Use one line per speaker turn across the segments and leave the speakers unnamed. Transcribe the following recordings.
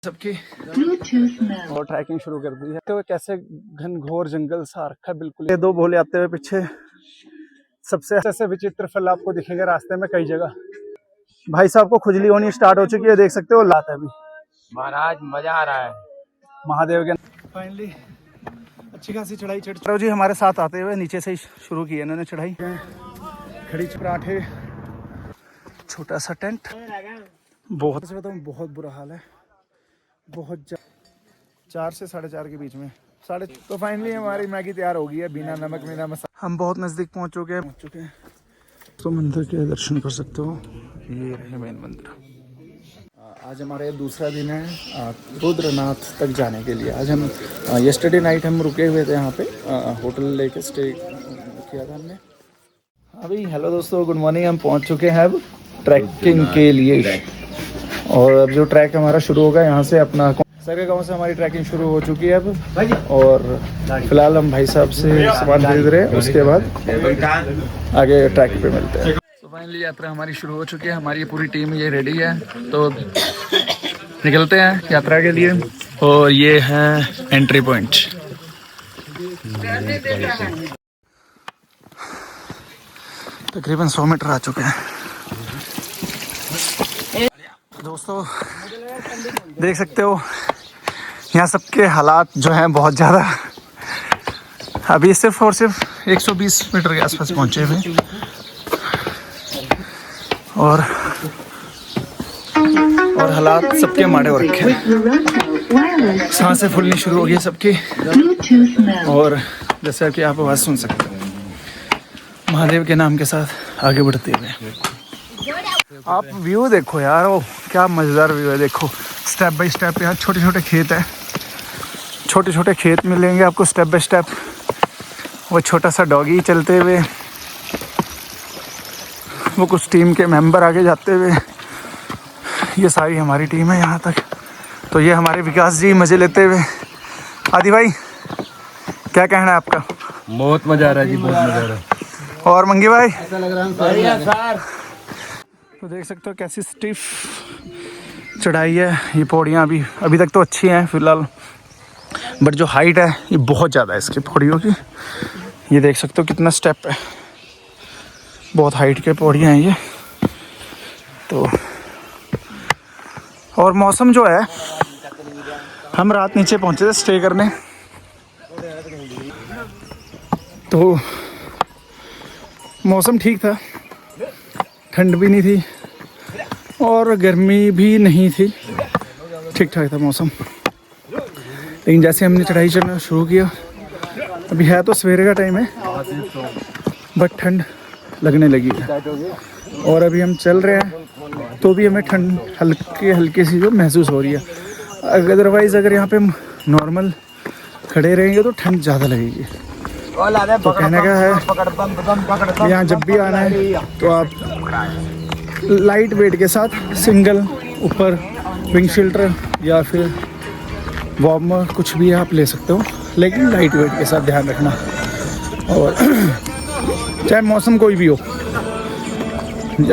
सबकी और ट्रैकिंग शुरू कर दी है। तो कैसे घनघोर जंगल सा रखा बिल्कुल। ये दो भोले आते हुए पीछे सबसे ऐसे विचित्र फल आपको दिखेंगे रास्ते में कई जगह। भाई साहब को खुजली होनी स्टार्ट हो चुकी है, देख सकते हो। लाता है अभी
महाराज, मजा आ रहा है
महादेव के। फाइनली अच्छी खासी चढ़ाई चढ़ जी हमारे साथ आते हुए नीचे से ही शुरू की है इन्होंने चढ़ाई। खड़ी पराठे, छोटा सा टेंट, बहुत बुरा हाल है, बहुत 4 से 4:30 के बीच में तो फाइनली हमारी मैगी तैयार हो गई है बिना नमक बिना मसाला। हम बहुत नज़दीक पहुंच चुके हैं। तो मंदिर के दर्शन कर सकते हो, ये रहे मेन मंदिर। आज हमारे दूसरा दिन है रुद्रनाथ तक जाने के लिए। आज हम येस्टरडे नाइट हम रुके हुए थे यहाँ पे, होटल लेके स्टे किया था हमने। अभी हेलो दोस्तों, गुड मॉर्निंग। हम पहुँच चुके हैं अब ट्रैकिंग के लिए, और अब जो ट्रैक हमारा शुरू होगा यहाँ से अपना सरगा गांव से हमारी ट्रैकिंग शुरू हो चुकी है अब। और फिलहाल हम भाई साहब से सामान खरीद रहे हैं, उसके बाद आगे ट्रैक पे मिलते हैं। तो फाइनली यात्रा हमारी शुरू हो चुकी है। हमारी पूरी टीम ये रेडी है, तो निकलते हैं यात्रा के लिए। और ये है एंट्री पॉइंट। तकरीबन 100 मीटर आ चुके हैं दोस्तों। देख सकते हो यहाँ सबके हालात जो हैं बहुत ज़्यादा। अभी सिर्फ और सिर्फ 120 मीटर के आसपास पहुँचे हुए, और हालात सबके माड़े हो रखे हैं। सांसें फूलनी शुरू हो गई सबकी, और जैसे कि आप आवाज़ सुन सकते हो महादेव के नाम के साथ आगे बढ़ते हुए। आप व्यू देखो यार, वो क्या मज़ेदार व्यू है। देखो स्टेप बाय स्टेप यहाँ छोटे छोटे खेत है, छोटे छोटे खेत मिलेंगे आपको स्टेप बाय स्टेप। वो छोटा सा डॉगी चलते हुए, वो कुछ टीम के मेंबर आगे जाते हुए। ये सारी हमारी टीम है यहाँ तक। तो ये हमारे विकास जी मज़े लेते हुए। आदि भाई क्या कहना है आपका?
बहुत मजा आ रहा है जी, बहुत मजा आ रहा है।
और मंगी भाई
ऐसा लग रहा है
तो देख सकते हो कैसी स्टिफ चढ़ाई है। ये पौड़ियाँ अभी तक तो अच्छी हैं फिलहाल, बट जो हाइट है ये बहुत ज़्यादा है इसकी पौड़ियों की। ये देख सकते हो कितना स्टेप है, बहुत हाइट के पौड़ियाँ हैं ये तो। और मौसम जो है, हम रात नीचे पहुँचे थे स्टे करने, तो मौसम ठीक था, ठंड भी नहीं थी और गर्मी भी नहीं थी, ठीक ठाक था मौसम। लेकिन जैसे हमने चढ़ाई चढ़ना शुरू किया, अभी है तो सवेरे का टाइम है, बट ठंड लगने लगी है। और अभी हम चल रहे हैं तो भी हमें ठंड हल्की सी जो महसूस हो रही है। अदरवाइज़ अगर यहाँ पे नॉर्मल खड़े रहेंगे तो ठंड ज़्यादा लगेगी। तो कहने का है यहाँ जब भी आना है तो आप लाइट वेट के साथ सिंगल ऊपर विंग शील्डर या फिर वार्मर कुछ भी आप ले सकते हो, लेकिन लाइट वेट के साथ ध्यान रखना। और चाहे मौसम कोई भी हो,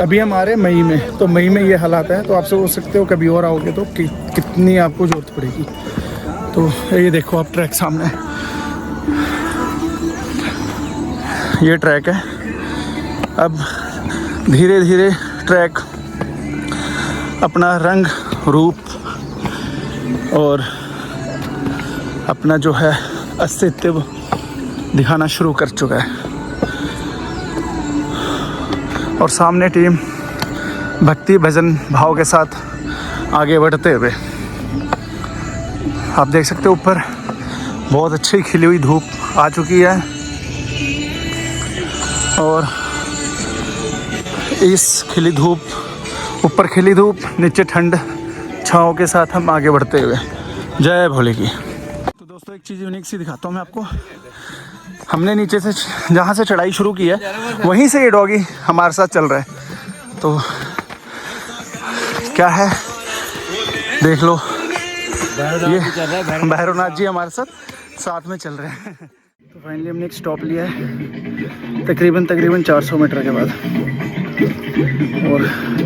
अभी हम आ रहे हैं मई में, तो मई में ये हालात है, तो आप सोच सकते हो कभी और आओगे तो कितनी आपको ज़रूरत पड़ेगी। तो ये देखो आप ट्रैक सामने, ये ट्रैक है। अब धीरे धीरे ट्रैक अपना रंग रूप और अपना जो है अस्तित्व दिखाना शुरू कर चुका है। और सामने टीम भक्ति भजन भाव के साथ आगे बढ़ते हुए, आप देख सकते हो ऊपर बहुत अच्छी खिली हुई धूप आ चुकी है, और इस खिली धूप, ऊपर खिली धूप नीचे ठंड छाँव के साथ हम आगे बढ़ते हुए। जय भोले की। तो दोस्तों एक चीज़ यूनिक सी दिखाता हूँ मैं आपको। हमने नीचे से जहाँ से चढ़ाई शुरू की है वहीं से ये डॉगी हमारे साथ चल रहा है। तो क्या है देख लो, ये भैरवनाथ जी हमारे साथ में चल रहे हैं। तो फाइनली हमने एक स्टॉप लिया है तकरीबन 400 मीटर के बाद, और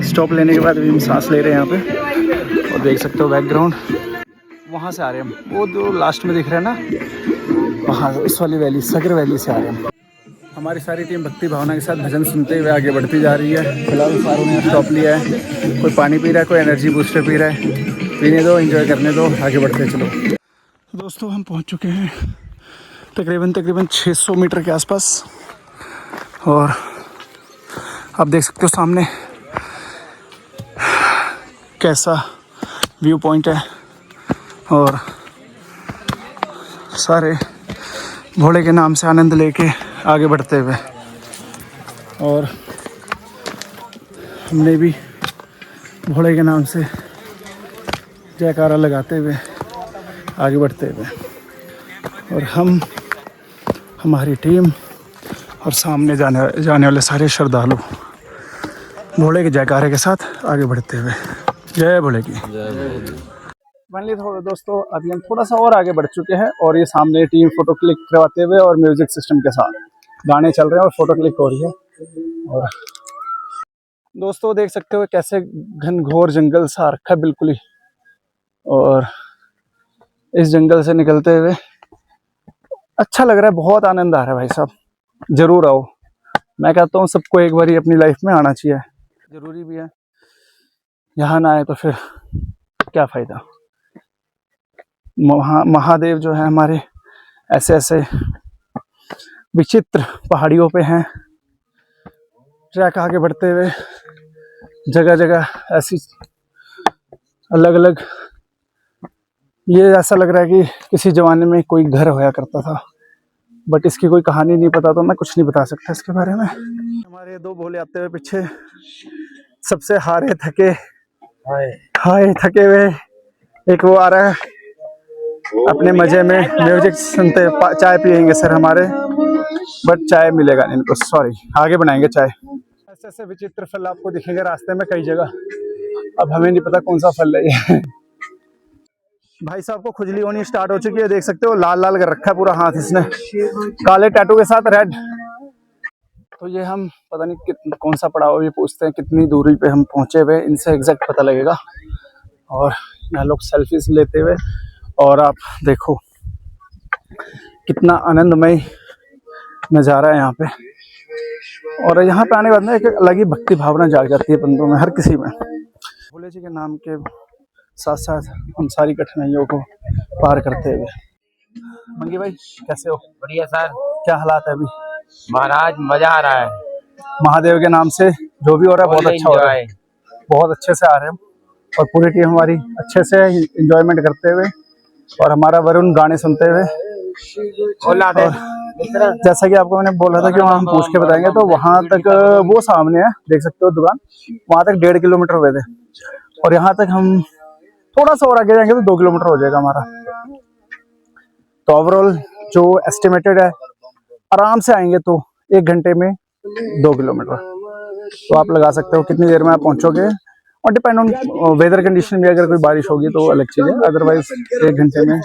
स्टॉप लेने के बाद अभी हम सांस ले रहे हैं यहाँ पे। और देख सकते हो बैकग्राउंड वहाँ से आ रहे हैं हम, वो जो लास्ट में दिख रहे हैं ना, वहाँ इस वाली वैली, सगर वैली से आ रहे हैं हम। हमारी सारी टीम भक्ति भावना के साथ भजन सुनते हुए आगे बढ़ती जा रही है। फिलहाल सारों ने स्टॉप लिया है, कोई पानी पी रहा है, कोई एनर्जी बूस्टर पी रहा है। पीने दो, एंजॉय करने दो, आगे बढ़ते चलो। दोस्तों हम पहुंच चुके हैं तकरीबन 600 मीटर के आसपास, और आप देख सकते हो सामने कैसा व्यू पॉइंट है, और सारे भोले के नाम से आनंद लेके आगे बढ़ते हुए, और हमने भी भोले के नाम से जयकारा लगाते हुए आगे बढ़ते हुए, और हम, हमारी टीम और सामने जाने वाले सारे श्रद्धालु भोले के जयकारे के साथ आगे बढ़ते हुए। जय भोले की। फाइनली दोस्तों अभी हम थोड़ा सा और आगे बढ़ चुके हैं, और ये सामने टीम फोटो क्लिक करवाते हुए और म्यूजिक सिस्टम के साथ गाने चल रहे हैं और फोटो क्लिक हो रही है। और दोस्तों देख सकते हो कैसे घनघोर जंगल सा रखा है बिल्कुल ही, और इस जंगल से निकलते हुए अच्छा लग रहा है, बहुत आनंद आ रहा है भाई साहब। जरूर आओ, मैं कहता हूँ सबको एक बार अपनी लाइफ में आना चाहिए, जरूरी भी है। यहाँ ना आए तो फिर क्या फायदा। महादेव जो है हमारे ऐसे ऐसे विचित्र पहाड़ियों पे हैं। ट्रैक आगे बढ़ते हुए जगह जगह ऐसी अलग अलग, ये ऐसा लग रहा है कि किसी जमाने में कोई घर होया करता था, बट इसकी कोई कहानी नहीं पता, तो मैं कुछ नहीं बता सकता इसके बारे में। हमारे दो भोले आते हुए पीछे, सबसे हारे थके थके हुए एक वो आ रहा है अपने मजे में म्यूजिक सुनते। चाय पियेंगे सर हमारे, बट चाय मिलेगा नहीं इनको, सॉरी, आगे बनाएंगे चाय। ऐसे ऐसे विचित्र फल आपको दिखेंगे रास्ते में कई जगह, अब हमें नहीं पता कौन सा फल है ये। भाई साहब को खुजली होनी स्टार्ट हो चुकी है, देख सकते हो लाल लाल कर रखा है पूरा हाथ इसने, काले टैटू के साथ रेड। तो ये हम पता नहीं कौन सा पड़ाव ये पूछते हैं, कितनी दूरी पे हम पहुंचे हुए, इनसे एग्जैक्ट पता लगेगा। और यहाँ लोग सेल्फीज लेते हुए, और आप देखो कितना आनंदमय नज़ारा है यहाँ पे। और यहाँ पे आने के बाद ना एक अलग ही भक्ति भावना जाग जाती है बंदों में, हर किसी में। भोले जी के नाम के साथ साथ हम सारी कठिनाइयों को पार करते हुए। मंगी भाई कैसे हो?
बढ़िया सर।
क्या हालात है अभी?
महाराज मजा आ रहा है,
महादेव के नाम से जो भी हो रहा है बहुत अच्छा हो रहा है, बहुत अच्छे से आ रहे हैं, और पूरी टीम हमारी अच्छे से एंजॉयमेंट करते हुए, और हमारा वरुण गाने सुनते हुए। और जैसा कि आपको मैंने बोला था कि वहाँ हम पूछ के बताएंगे, तो वहाँ तक वो सामने है, देख सकते हो दुकान, वहाँ तक 1.5 किलोमीटर हुए थे, और यहाँ तक हम थोड़ा सा और आगे जाएंगे तो 2 किलोमीटर हो जाएगा हमारा। तो ओवरऑल जो एस्टिमेटेड है, आराम से आएंगे तो 1 घंटे में 2 किलोमीटर। तो आप लगा सकते हो कितनी देर में आप पहुंचोगे, और डिपेंड ऑन वेदर कंडीशन भी, अगर कोई बारिश होगी तो अलग चीज़ है, अदरवाइज 1 घंटे में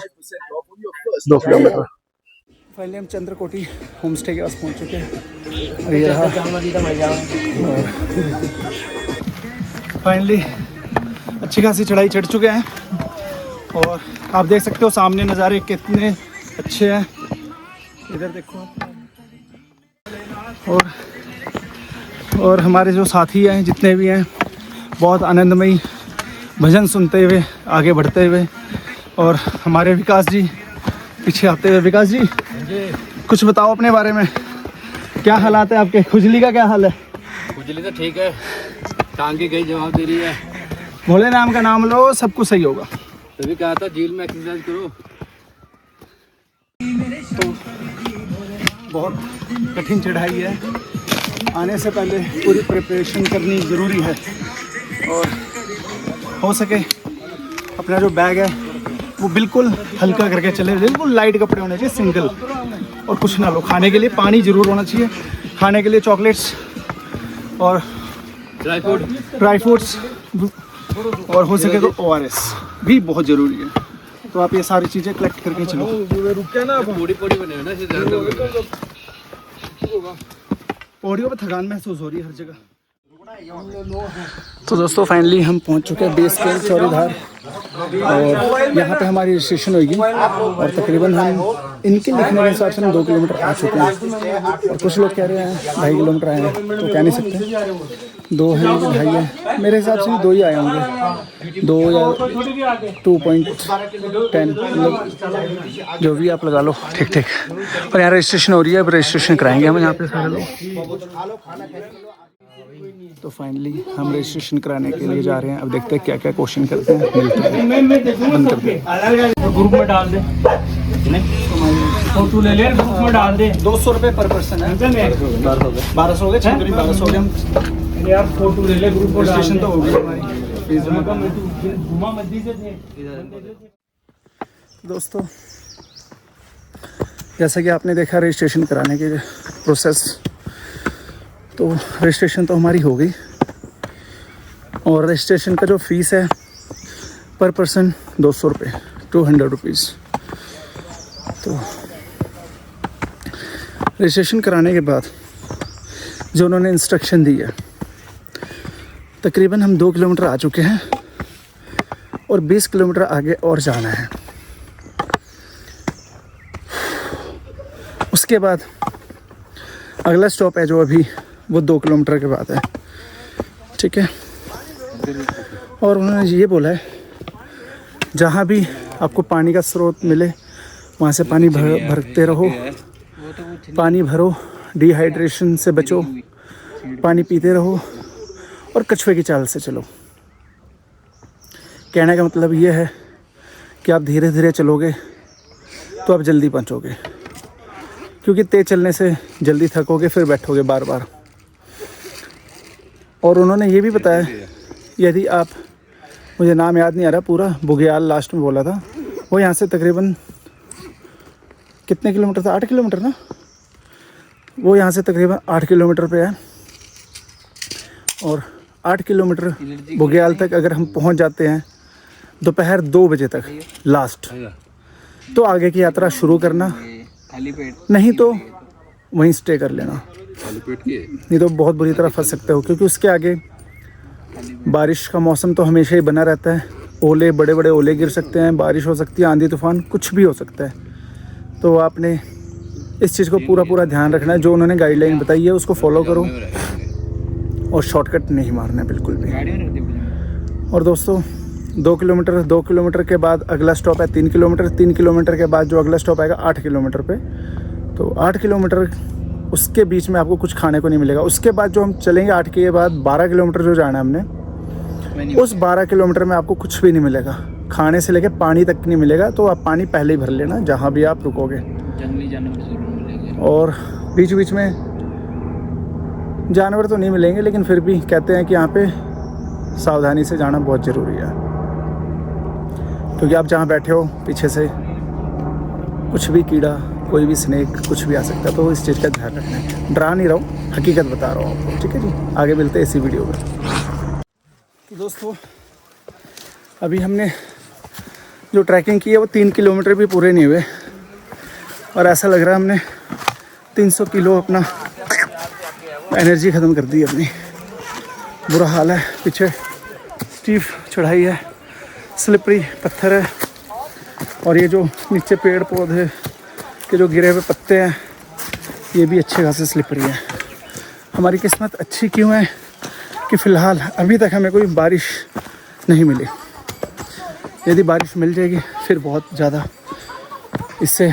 2 किलोमीटर। फाइनली हम चंद्रकोटी होम स्टे के पास पहुंच चुके हैं, और ये रहा फाइनली अच्छी खासी चढ़ाई चढ़ चुके हैं, और आप देख सकते हो सामने नज़ारे कितने अच्छे हैं, इधर देखो। और हमारे जो साथी हैं जितने भी हैं, बहुत आनंदमयी भजन सुनते हुए आगे बढ़ते हुए, और हमारे विकास जी पीछे आते हुए। विकास जी कुछ बताओ अपने बारे में, क्या हालात है आपके? खुजली का क्या हाल है?
खुजली तो ठीक है, टांग की गई जवाब दे रही है।
भोले नाम का नाम लो, सब कुछ सही होगा।
तभी कहा था झील में एक्सरसाइज करो।
तो बहुत कठिन चढ़ाई है, आने से पहले पूरी प्रिपरेशन करनी ज़रूरी है, और हो सके अपना जो बैग है वो बिल्कुल हल्का करके चले, बिल्कुल लाइट कपड़े होने चाहिए, सिंगल, और कुछ ना लो। खाने के लिए पानी ज़रूर होना चाहिए, खाने के लिए चॉकलेट्स और ड्राई फ्रूट्स, और हो सके तो ORS भी बहुत ज़रूरी है। तो आप ये सारी चीज़ें कलेक्ट करके चलो। पौड़ियों पर थकान महसूस हो रही है हर जगह। तो दोस्तों फाइनली हम पहुंच चुके हैं बेस कैंप चौरीधार और यहाँ पे हमारी रजिस्ट्रेशन होगी और तकरीबन हम इनके लिखने के हिसाब से हम 2 किलोमीटर आ चुके हैं और कुछ लोग कह रहे हैं 2.5 किलोमीटर आए हैं तो कह नहीं सकते 2 है कि 2.5 है। मेरे हिसाब से 2 ही आए होंगे 2 या 2.10 मतलब जो भी आप लगा लो ठीक ठीक। और यहाँ रजिस्ट्रेशन हो रही है, अब रजिस्ट्रेशन कराएंगे हम यहाँ पे सारे लोग। तो फाइनली हम रजिस्ट्रेशन कराने के लिए जा रहे हैं। अब देखते हैं क्या क्या क्वेश्चन करते हैं, मिलते हैं, बंद करते हैं।
ग्रुप में डाल दे, फोटो ले ले, ग्रुप में डाल दे।
200 रुपये पर पर्सन है। 1200 हो गए, 1200 हो गए
यार, फोटो ले ले, ग्रुप में डाल
रजिस्ट्रेशन
दे।
तो हो गई हमारी।
घुमा मस्जिद से थे।
दोस्तों जैसा कि आपने देखा रजिस्ट्रेशन कराने की प्रोसेस, तो रजिस्ट्रेशन तो हमारी हो गई और रजिस्ट्रेशन का जो फीस है पर पर्सन 200 रुपये, 200 रुपीज़। तो रजिस्ट्रेशन कराने के बाद जो उन्होंने इंस्ट्रक्शन दी है, तकरीबन हम 2 किलोमीटर आ चुके हैं और 20 किलोमीटर आगे और जाना है। उसके बाद अगला स्टॉप है जो अभी वो 2 किलोमीटर के बाद है, ठीक है। और उन्होंने ये बोला है जहाँ भी आपको पानी का स्रोत मिले वहाँ से पानी भरते रहो, पानी भरो, डिहाइड्रेशन से बचो, पानी पीते रहो और कछुए की चाल से चलो। कहने का मतलब ये है कि आप धीरे धीरे चलोगे तो आप जल्दी पहुँचोगे, क्योंकि तेज चलने से जल्दी थकोगे, फिर बैठोगे बार बार। और उन्होंने ये भी बताया यदि आप, मुझे नाम याद नहीं आ रहा पूरा, बुग्याल लास्ट में बोला था, वो यहाँ से तकरीबन कितने किलोमीटर था, 8 किलोमीटर ना, वो यहाँ से तकरीबन 8 किलोमीटर पे है। और 8 किलोमीटर बुग्याल तक अगर हम पहुँच जाते हैं दोपहर 2 बजे तक लास्ट, तो आगे की यात्रा शुरू करना, नहीं तो वहीं स्टे कर लेना, नहीं तो बहुत बुरी तरह फंस सकते हो, क्योंकि उसके आगे बारिश का मौसम तो हमेशा ही बना रहता है। ओले, बड़े बड़े ओले गिर सकते हैं, बारिश हो सकती है, आंधी तूफान कुछ भी हो सकता है। तो आपने इस चीज़ को पूरा ध्यान रखना है। जो उन्होंने गाइडलाइन बताई है उसको फॉलो करो और शॉर्टकट नहीं मारना है बिल्कुल भी। और दोस्तों 2 किलोमीटर के बाद अगला स्टॉप है 3 किलोमीटर, 3 किलोमीटर के बाद जो अगला स्टॉप आएगा 8 किलोमीटर पे। तो 8 किलोमीटर उसके बीच में आपको कुछ खाने को नहीं मिलेगा। उसके बाद जो हम चलेंगे 8 के बाद 12 किलोमीटर जो जाना है हमने, उस 12 किलोमीटर में आपको कुछ भी नहीं मिलेगा, खाने से लेके पानी तक नहीं मिलेगा। तो आप पानी पहले ही भर लेना जहाँ भी आप रुकोगे।
जंगली जानवर जरूर मिलेंगे और
बीच बीच में जानवर तो नहीं मिलेंगे, लेकिन फिर भी कहते हैं कि यहाँ पे सावधानी से जाना बहुत ज़रूरी है, क्योंकि आप जहाँ बैठे हो पीछे से कुछ भी कीड़ा, कोई भी स्नेक, कुछ भी आ सकता है। तो इस चीज़ का ध्यान रखना है। डरा नहीं रहा हूँ, हकीकत बता रहा हूँ आपको, ठीक है जी। आगे मिलते हैं इसी वीडियो में। तो दोस्तों अभी हमने जो ट्रैकिंग की है वो 3 किलोमीटर भी पूरे नहीं हुए और ऐसा लग रहा है हमने 300 किलो अपना एनर्जी ख़त्म कर दी अपनी। बुरा हाल है, पीछे स्टीफ चढ़ाई है, स्लिपरी पत्थर है और ये जो नीचे पेड़ पौधे के जो गिरे हुए पत्ते हैं ये भी अच्छे खासे स्लिपरी है। हमारी किस्मत अच्छी क्यों है कि फ़िलहाल अभी तक हमें कोई बारिश नहीं मिली। यदि बारिश मिल जाएगी फिर बहुत ज़्यादा, इससे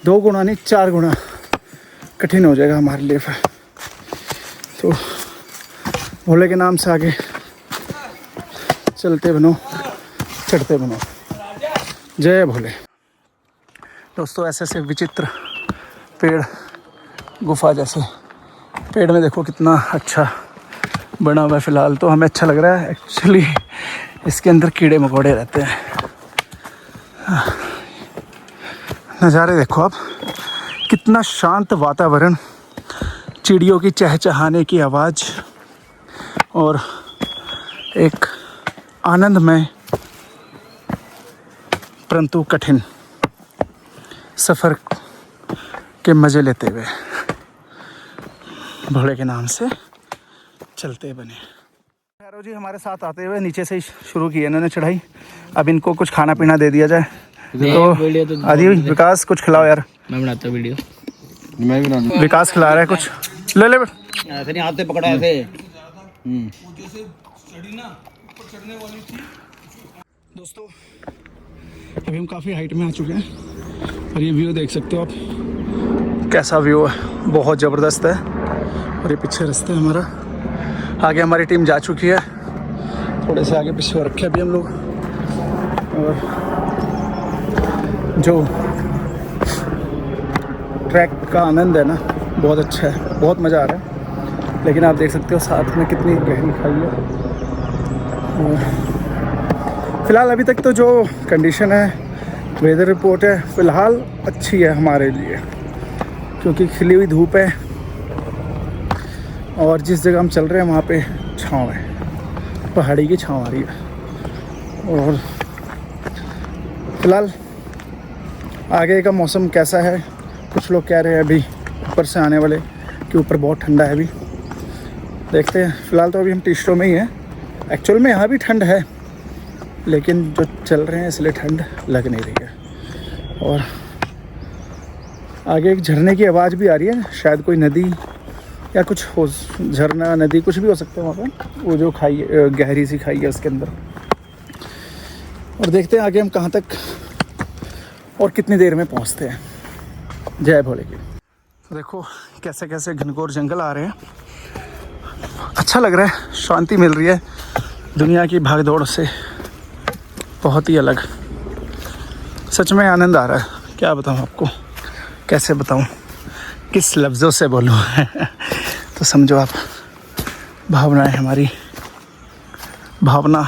2 गुना नहीं 4 गुना कठिन हो जाएगा हमारे लिए। तो भोले के नाम से आगे चलते बनो, चढ़ते बनो। जय भोले। दोस्तों ऐसे ऐसे विचित्र पेड़, गुफा जैसे पेड़ में देखो कितना अच्छा बना हुआ है। फ़िलहाल तो हमें अच्छा लग रहा है, एक्चुअली इसके अंदर कीड़े मकोड़े रहते हैं। नज़ारे देखो आप, कितना शांत वातावरण, चिड़ियों की चहचहाने की आवाज़ और एक आनंदमय परंतु कठिन सफ़र के मज़े लेते हुए भोले के नाम से चलते बने। खैरो जी हमारे साथ आते हुए नीचे से ही शुरू की है इन्होंने चढ़ाई। अब इनको कुछ खाना पीना दे दिया जाए। तो आदि विकास कुछ खिलाओ यार।
मैं बनाता वीडियो।
मैं भी ना
विकास खिला रहा है कुछ। ले ले
ऐसे नहीं, हाथ से पकड़ा ऐसे।
दोस्तों अभी हम काफ़ी हाइट में आ चुके हैं और ये व्यू देख सकते हो आप, कैसा व्यू है, बहुत ज़बरदस्त है। और ये पीछे रास्ता है हमारा, आगे हमारी टीम जा चुकी है, थोड़े से आगे पीछे रखे अभी हम लोग। और जो ट्रैक का आनंद है ना बहुत अच्छा है, बहुत मज़ा आ रहा है। लेकिन आप देख सकते हो साथ में कितनी गहरी खाई है। और फ़िलहाल अभी तक तो जो कंडीशन है, वेदर रिपोर्ट है, फ़िलहाल अच्छी है हमारे लिए, क्योंकि खिली हुई धूप है और जिस जगह हम चल रहे हैं वहाँ पे छाँव है, पहाड़ी की छाँव आ रही है। और फ़िलहाल आगे का मौसम कैसा है, कुछ लोग कह रहे हैं अभी ऊपर से आने वाले कि ऊपर बहुत ठंडा है। अभी देखते हैं। फ़िलहाल तो अभी हम टी-शर्टों में ही हैं। एक्चुअल में यहाँ भी ठंड है, लेकिन जो चल रहे हैं इसलिए ठंड लग नहीं रही है। और आगे एक झरने की आवाज़ भी आ रही है, शायद कोई नदी या कुछ हो, झरना नदी कुछ भी हो सकता है वहाँ पर। वो जो खाई गहरी सी खाई है उसके अंदर। और देखते हैं आगे हम कहाँ तक और कितनी देर में पहुँचते हैं। जय भोले की। तो देखो कैसे कैसे घनघोर जंगल आ रहे हैं, अच्छा लग रहा है, शांति मिल रही है दुनिया की भागदौड़ से, बहुत ही अलग। सच में आनंद आ रहा है, क्या बताऊँ आपको, कैसे बताऊँ, किस लफ्ज़ों से बोलूँ तो समझो आप। भावनाएं हमारी, भावना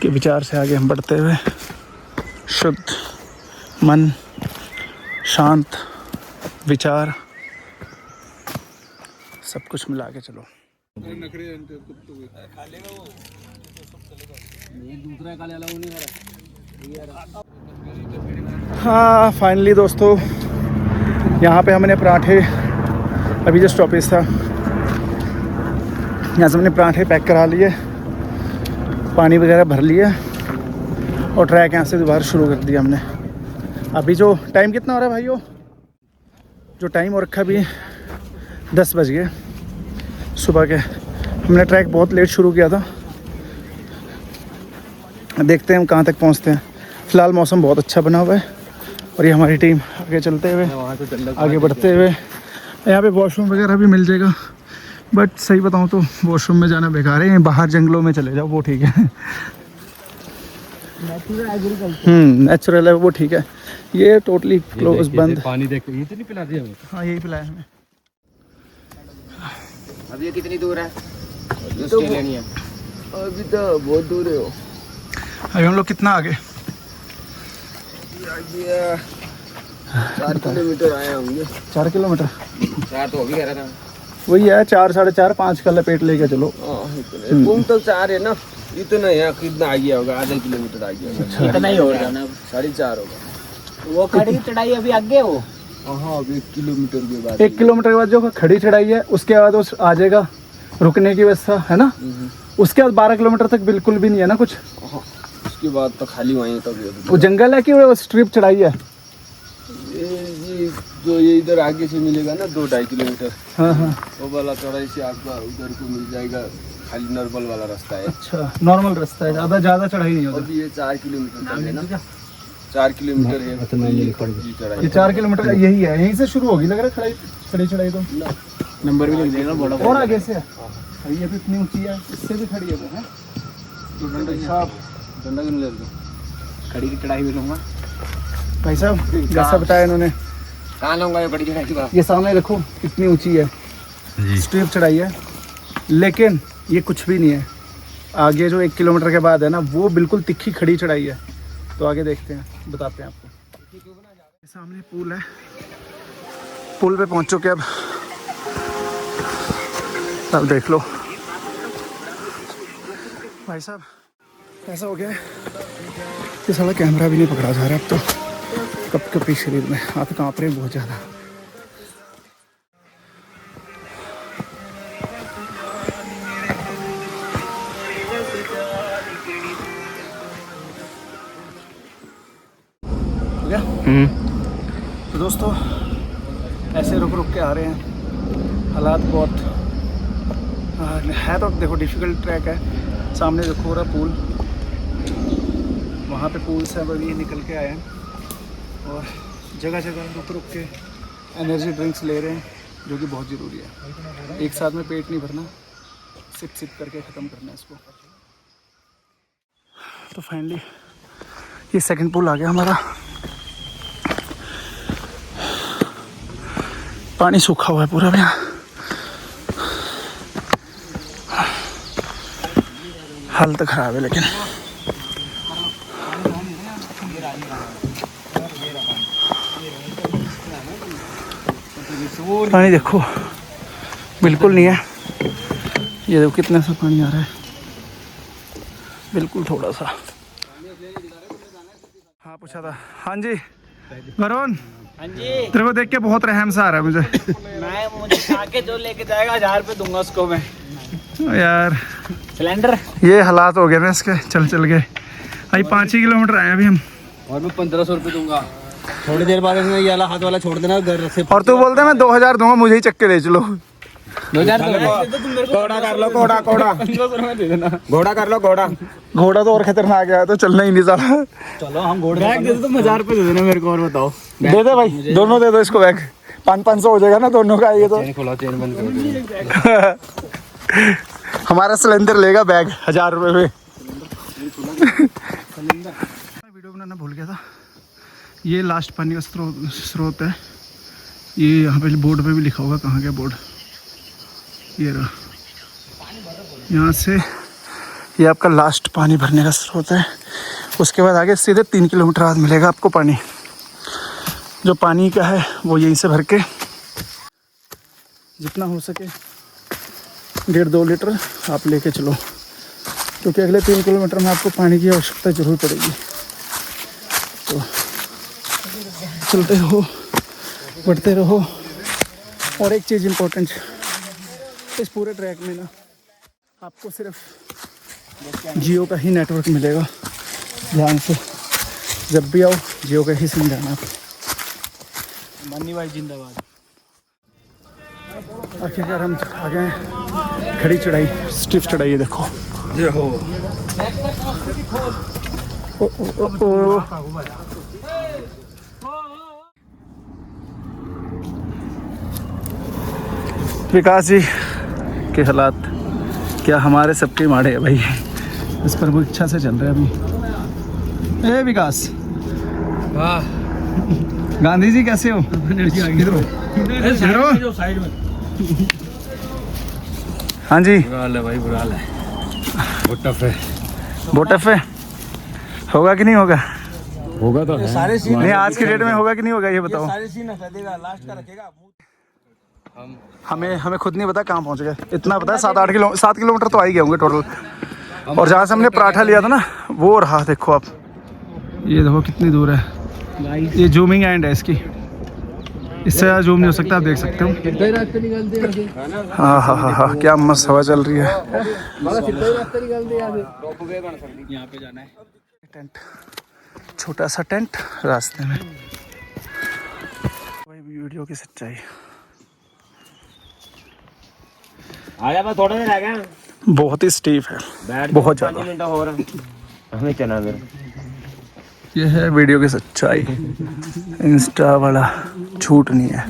के विचार से आगे हम बढ़ते हुए शुद्ध मन, शांत विचार, सब कुछ मिला के चलो। हाँ फाइनली दोस्तों, यहाँ पे हमने पराठे, अभी जो स्टॉपेज था यहाँ से हमने पराठे पैक करा लिए, पानी वगैरह भर लिया और ट्रैक यहाँ से दोबारा शुरू कर दिया हमने। अभी जो टाइम कितना हो रहा है भाइयों, जो टाइम हो रखा अभी 10 बज गए सुबह के। हमने ट्रैक बहुत लेट शुरू किया था, देखते हैं हम कहाँ तक पहुँचते हैं। फ़िलहाल मौसम बहुत अच्छा बना हुआ है और ये हमारी टीम आगे चलते हुए, आगे बढ़ते हुए। यहाँ पे वॉशरूम वगैरह भी मिल जाएगा, बट सही बताऊँ तो वॉशरूम में जाना बेकार है, बाहर जंगलों में चले जाओ वो ठीक है। नेचुरल है वो ठीक है। ये टोटली क्लोज बंद।
पानी देख, ये तो नहीं पिला दिया हमें।
हाँ यही पिलाया हमें।
अब ये कितनी दूर है? तो लेनी है। अभी तो बहुत दूर है वो।
अभी हम लोग कितना आगे?
4 किलोमीटर आए होंगे।
4 किलोमीटर?
4 तो अभी कह रहा था।
वही है, 4, 4.5, 5 का लपेट लेके चलो।
घूम तो 4 है ना, इतना यहाँ कितना आ गया होगा, आधा किलोमीटर आ गया होगा।
इतना ही होगा ना,
4.5 होगा।
वो खड़ी चढ़ाई अभी आगे वो।
हाँ अभी 1 किलोमीटर के बाद।
1 किलोमीटर के बाद जो खड़ी चढ़ाई है उसके बाद उस आ जाएगा रुकने की व्यवस्था है ना। उसके बाद 12 किलोमीटर तक बिल्कुल भी नहीं है ना कुछ।
उसके बाद तो खाली वहीं तक
वो जंगल है कि वो स्ट्रिप चढ़ाई है?
ये जो ये इधर आगे से मिलेगा ना 2-2.5 किलोमीटर,
हाँ हाँ,
वो वाला चौड़ाई से आपका उधर को मिल जाएगा, खाली नॉर्मल वाला रास्ता है।
अच्छा नॉर्मल रास्ता है, ज़्यादा चढ़ाई नहीं होती।
अभी ये 4 किलोमीटर का है ना, 4 किलोमीटर है
ये 4 किलोमीटर का यही है, यहीं से शुरू होगी लग रहा है खड़ी चढ़ाई तो।
नंबर भी लिख देना बड़ा।
और आगे से ये भी इतनी ऊंची है, इससे भी खड़ी है तो है। साहब
डंडा क्यों ले रहे हो?
खड़ी की चढ़ाई भी लूँगा
भाई साहब, जैसा बताया इन्होंने।
कहाँ लूँगा ये बड़ी चढ़ाई की बात?
ये सामने देखो कितनी ऊंची है, स्टीप चढ़ाई है, लेकिन ये कुछ भी नहीं है। आगे जो 1 किलोमीटर के बाद है ना, वो बिल्कुल तिखी खड़ी चढ़ाई है। तो आगे देखते हैं, बताते हैं आपको। सामने पुल है, पुल पे पहुंच चुके अब देख लो भाई साहब, ऐसा हो गया है कि साला कैमरा भी नहीं पकड़ा जा रहा अब तो। कब कभी शरीर में हाथ कांप रहे हैं बहुत ज़्यादा। ठीक है। तो दोस्तों ऐसे रुक रुक के आ रहे हैं, हालात बहुत है तो देखो डिफ़िकल्ट ट्रैक है। सामने देखो रहा पूल, वहाँ पे पूल से अभी निकल के आए हैं और जगह जगह रुक रुक के एनर्जी ड्रिंक्स ले रहे हैं, जो कि बहुत ज़रूरी है। एक साथ में पेट नहीं भरना, सिप सिप करके ख़त्म करना है इसको। तो फाइनली ये सेकंड पूल आ गया हमारा। पानी सूखा हुआ है पूरा भी यहाँ, हालत ख़राब है लेकिन। पानी देखो बिल्कुल नहीं है, ये देखो कितना सा पानी आ रहा है, बिल्कुल थोड़ा सा। हाँ पूछा था। हाँ जी वरुण,
हाँ जी।
तेरे को देख के बहुत रहम सा आ रहा है मुझे।
मुझे आके जो लेके जाएगा 1000 रुपये दूंगा उसको मैं।
यार
सिलेंडर
ये हालात हो गए ना इसके, चल चल के अभी 5 ही किलोमीटर आए अभी हम।
और मैं 1500 रुपये दूंगा। थोड़ी देर बाद इसमें ये वाला हाथ वाला छोड़ देना घर से।
और तू बोलते मैं 2000 दूंगा, मुझे ही चक्के ले चलो।
2000 घोड़ा कर लो, घोड़ा घोड़ा
1500 रुपये दे देना।
घोड़ा कर लो, घोड़ा।
घोड़ा तो और खतरनाक है, तो चलना ही नहीं साला।
चलो हम घोड़े बैग दे दो, तुम 1000 रुपये दे देना मेरे को। और बताओ
दे दे भाई, दोनों दे दो इसको बैग। 500 हो जाएगा ना दोनों का ये तो।
चेन खोला, चेन बंद कर दो।
हमारा सिलेंडर लेगा बैग 1000 रुपये में। वीडियो बनाना भूल गया था। ये लास्ट पानी का स्रोत है। ये यहाँ पे बोर्ड पे भी लिखा होगा, कहाँ गया बोर्ड, ये रहा। यहाँ से ये आपका लास्ट पानी भरने का स्रोत है। उसके बाद आगे सीधे 3 किलोमीटर बाद मिलेगा आपको पानी। जो पानी का है वो यहीं से भर के जितना हो सके 1.5-2 लीटर आप लेके चलो, क्योंकि अगले 3 किलोमीटर में आपको पानी की आवश्यकता जरूर पड़ेगी। तो चलते रहो, बढ़ते रहो। और एक चीज़ इम्पोर्टेंट, इस पूरे ट्रैक में ना आपको सिर्फ जियो का ही नेटवर्क मिलेगा। ध्यान से जब भी आओ जियो का ही सिम जाना आप।
मन्नी भाई जिंदाबाद।
आखिरकार हम आ गए हैं। खड़ी चढ़ाई, स्टिफ चढ़ाई है देखो।
ये हो
ओ, ओ, ओ, ओ। विकास जी के हालात क्या हमारे सबके माड़े है भाई। इस पर वो इच्छा से चल रहे हैं अभी। ए विकास,
वाह
गांधी जी कैसे हो? इधर हो, इधर हो।
साइड में।
हाँ जी,
बुरा हाल है भाई, बुरा हाल है, बहुत टफ है।
बहुत टफ है। होगा कि नहीं होगा?
होगा तो है।
सारे सीन
नहीं आज की डेट में होगा कि नहीं होगा ये बताओ।
सारे सीन हटा देगा, लास्ट का रखेगा।
हमें खुद नहीं पता कहाँ पहुँच गए। इतना पता है 7 किलोमीटर तो आ ही गए होंगे टोटल। और जहाँ से हमने पराठा लिया था ना वो रहा, देखो आप, ये देखो कितनी दूर है। ये जूमिंग एंड है इसकी, इससे ज़्यादा जूम नहीं हो सकता, आप देख सकते हो। हाँ हाँ हाँ हाँ, क्या मस्त हवा चल रही है।
यहाँ पे जाना है।
टेंट, छोटा सा टेंट रास्ते में। भाई वीडियो की सच्चाई।
आजा बस थोड़ा देर रह गया।
बहुत ही स्टीफ है, बहुत ज़्यादा।
5 मिनट और हमें चलना दे।
ये है वीडियो की सच्चाई। इंस्टा वाला झूठ नहीं है।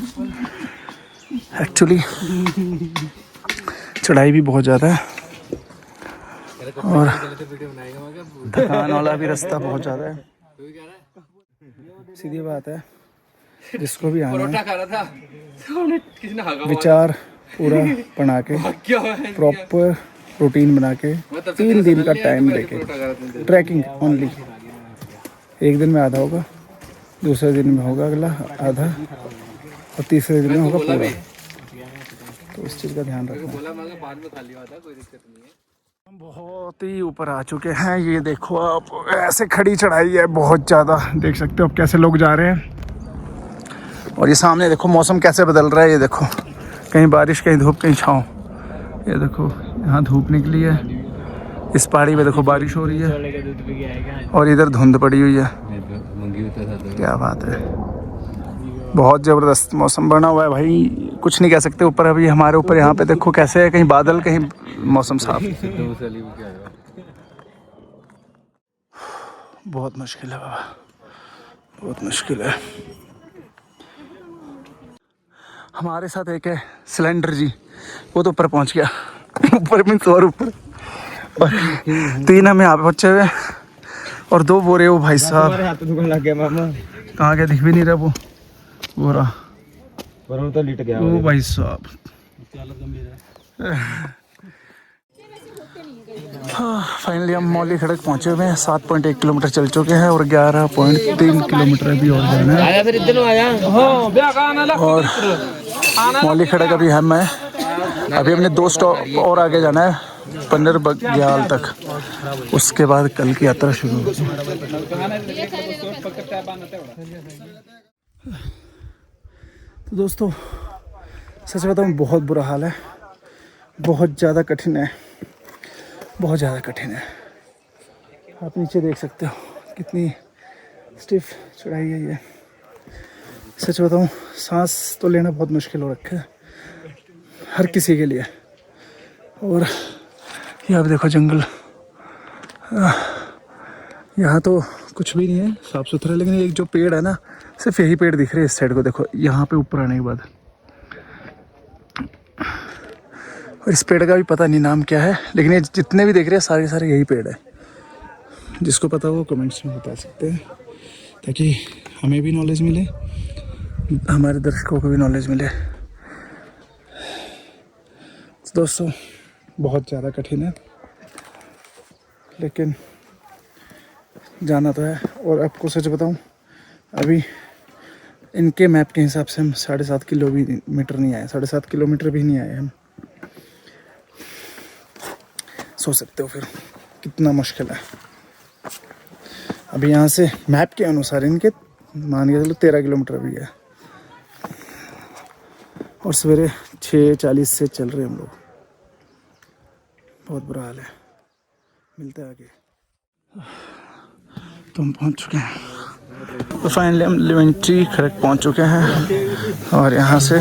एक्चुअली चढ़ाई भी बहुत ज़्यादा है और थकान वाला भी रास्ता बहुत ज़्यादा है। सीधी बात है, जिसको भी आना है विचार पूरा बना के, प्रॉपर रूटीन बना के, 3 दिन का टाइम लेके, ट्रैकिंग ओनली। एक दिन में आधा होगा, दूसरे दिन में होगा अगला आधा, और तीसरे दिन में होगा पूरा। तो इस चीज़ का ध्यान रखना। हम बहुत ही ऊपर आ चुके हैं। ये देखो आप, ऐसे खड़ी चढ़ाई है बहुत ज़्यादा, देख सकते हो आप कैसे लोग जा रहे हैं। और ये सामने देखो मौसम कैसे बदल रहा है। ये देखो कहीं बारिश, कहीं धूप, कहीं छाँव। ये देखो यहाँ धूप निकली है, इस पहाड़ी पे देखो बारिश हो रही है, और इधर धुंध पड़ी हुई है। क्या बात है, बहुत ज़बरदस्त मौसम बना हुआ है भाई, कुछ नहीं कह सकते। ऊपर अभी हमारे ऊपर यहाँ पे देखो कैसे है, कहीं बादल कहीं मौसम साफ। बहुत मुश्किल है बाबा, बहुत मुश्किल है। हमारे साथ एक है सिलेंडर जी, वो तो ऊपर पहुंच गया ऊपर मीन्स और ऊपर, और 3 हम यहाँ पे पहुंचे हुए और 2 बोरे वो भाई साहब
लग गया मामा,
कहाँ के दिख भी नहीं रहा वो बोरा,
तो लिट गया
वो भाई साहब। हाँ फाइनली हम मौली खड़क पहुंचे हुए हैं, 7.1 किलोमीटर चल चुके हैं और 11.3 किलोमीटर अभी और जाना है। और मौली खड़क अभी हम है, अभी हमने 2 स्टॉप और आगे जाना है, पन्नर बग्याल तक, उसके बाद कल की यात्रा शुरू होगी। तो दोस्तों सच बताऊँ बहुत बुरा हाल है, बहुत ज़्यादा कठिन है, बहुत ज़्यादा कठिन है। आप नीचे देख सकते हो कितनी स्टिफ चढ़ाई है ये। सच बताऊँ सांस तो लेना बहुत मुश्किल हो रखा है हर किसी के लिए। और ये आप देखो जंगल, यहाँ तो कुछ भी नहीं है, साफ़ सुथरा, लेकिन एक जो पेड़ है ना, सिर्फ यही पेड़ दिख रहे हैं इस साइड को। देखो यहाँ पे ऊपर आने के बाद, और इस पेड़ का भी पता नहीं नाम क्या है, लेकिन ये जितने भी देख रहे हैं सारे सारे यही पेड़ है। जिसको पता हो वो कमेंट्स में बता सकते हैं, ताकि हमें भी नॉलेज मिले, हमारे दर्शकों को भी नॉलेज मिले। तो दोस्तों बहुत ज़्यादा कठिन है, लेकिन जाना तो है। और आपको सच बताऊं, अभी इनके मैप के हिसाब से हम 7.5 किलोमीटर नहीं आए, 7.5 किलोमीटर भी नहीं आए हम। सोच सकते हो फिर कितना मुश्किल है। अभी यहाँ से मैप के अनुसार इनके मान के चलो 13 किलोमीटर भी है, और सवेरे 6:40 से चल रहे हम लोग। बहुत बुरा हाल है, मिलते हैं आगे। तो हम पहुँच चुके हैं, तो फाइनली हम लिवेंट्री खड़क पहुँच चुके हैं, और यहाँ से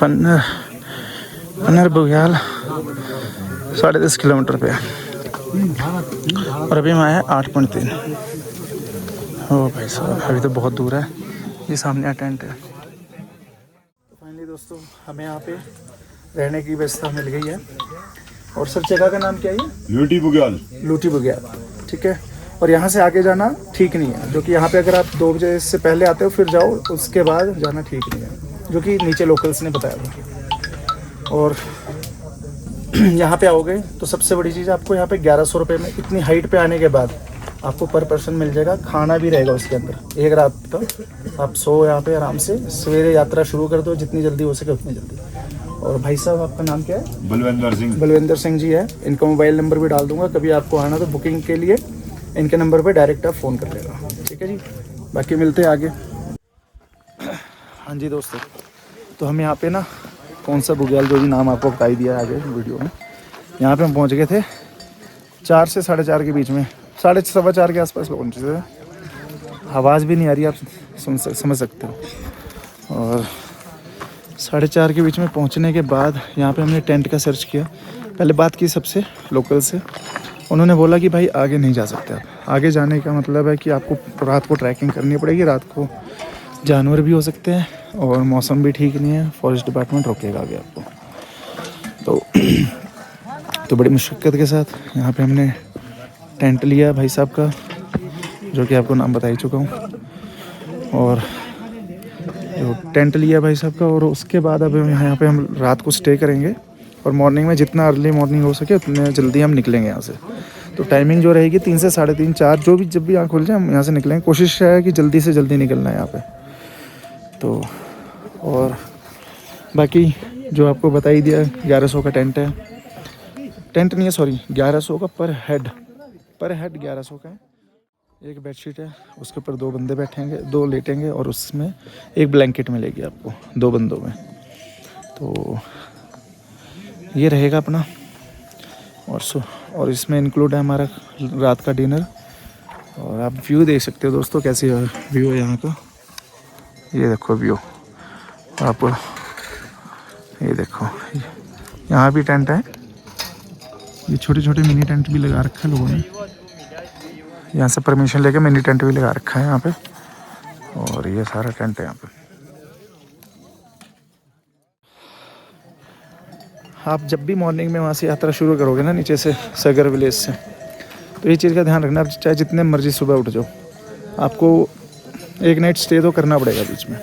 पन्नर बग्याल 10.5 किलोमीटर पे है, और अभी हम आए हैं 8.3। ओ भाई साहब अभी तो बहुत दूर है, ये सामने टेंट है। तो फाइनली दोस्तों हमें यहाँ पे रहने की व्यवस्था मिल गई है। और सर जगह का नाम क्या है?
लूटी बुग्याल।
लूटी बुग्याल, ठीक है। और यहाँ से आगे जाना ठीक नहीं है, जो कि यहाँ पे अगर आप 2 बजे से पहले आते हो फिर जाओ, उसके बाद जाना ठीक नहीं है, जो कि नीचे लोकल्स ने बताया था। और यहाँ पे आओगे तो सबसे बड़ी चीज़ आपको यहाँ पे 1100 रुपये में, इतनी हाइट पे आने के बाद आपको पर पर्सन मिल जाएगा, खाना भी रहेगा उसके अंदर। एक रात तक आप सो यहाँ पे आराम से, सवेरे यात्रा शुरू कर दो जितनी जल्दी हो सके उतनी जल्दी। और भाई साहब आपका नाम क्या है?
बलविंदर सिंह।
बलविंदर सिंह जी है, इनका मोबाइल नंबर भी डाल दूंगा, कभी आपको आना तो बुकिंग के लिए इनके नंबर पे डायरेक्ट आप फ़ोन कर लेना, ठीक है जी। बाकी मिलते हैं आगे। हाँ जी दोस्तों, तो हम यहाँ पे ना कौन सा बुग्याल, जो भी नाम आपको बता ही दिया आगे वीडियो में, यहाँ पे हम पहुँच गए थे 4 से 4:30 के बीच में, 4:15 के आसपास पहुँचे थे। आवाज़ भी नहीं आ रही, आप समझ सकते हो। और 4:30 के बीच में पहुँचने के बाद यहाँ पे हमने टेंट का सर्च किया। पहले बात की सबसे लोकल से, उन्होंने बोला कि भाई आगे नहीं जा सकते आप। आगे जाने का मतलब है कि आपको रात को ट्रैकिंग करनी पड़ेगी, रात को जानवर भी हो सकते हैं, और मौसम भी ठीक नहीं है, फॉरेस्ट डिपार्टमेंट रोकेगा आगे आपको। तो बड़ी मुश्किल के साथ यहाँ पे हमने टेंट लिया भाई साहब का, जो कि आपको नाम बता ही चुका हूँ। और जो टेंट लिया भाई साहब का, और उसके बाद अब यहाँ पे हम रात को स्टे करेंगे, और मॉर्निंग में जितना अर्ली मॉर्निंग हो सके उतने जल्दी हम निकलेंगे यहाँ से। तो टाइमिंग जो रहेगी 3 से 3:30 4, जो भी जब भी आँख खुल जाए हम यहाँ से निकलेंगे। कोशिश है कि जल्दी से जल्दी निकलना है यहाँ पे। तो और बाकी जो आपको बता ही दिया, 1100 का टेंट है, टेंट नहीं है सॉरी, 1100 का पर हेड 1100 का है। एक बेडशीट है, उसके ऊपर 2 बंदे बैठेंगे, 2 लेटेंगे, और उसमें एक ब्लैंकेट मिलेगी आपको 2 बंदों में। तो ये रहेगा अपना, और इसमें इंक्लूड है हमारा रात का डिनर, और आप व्यू देख सकते हो दोस्तों, कैसी व्यू है यहाँ का। ये देखो व्यू आप, ये देखो यहाँ भी टेंट है। ये छोटे छोटे मिनी टेंट भी लगा रखा है लोगों ने, यहाँ से परमिशन लेके मिनी टेंट भी लगा रखा है यहाँ पे। और ये सारा टेंट है यहाँ पे। आप जब भी मॉर्निंग में वहाँ से यात्रा शुरू करोगे ना, नीचे से सगर विलेज से, तो ये चीज़ का ध्यान रखना, आप चाहे जितने मर्जी सुबह उठ जाओ, आपको एक नाइट स्टे तो करना पड़ेगा बीच में,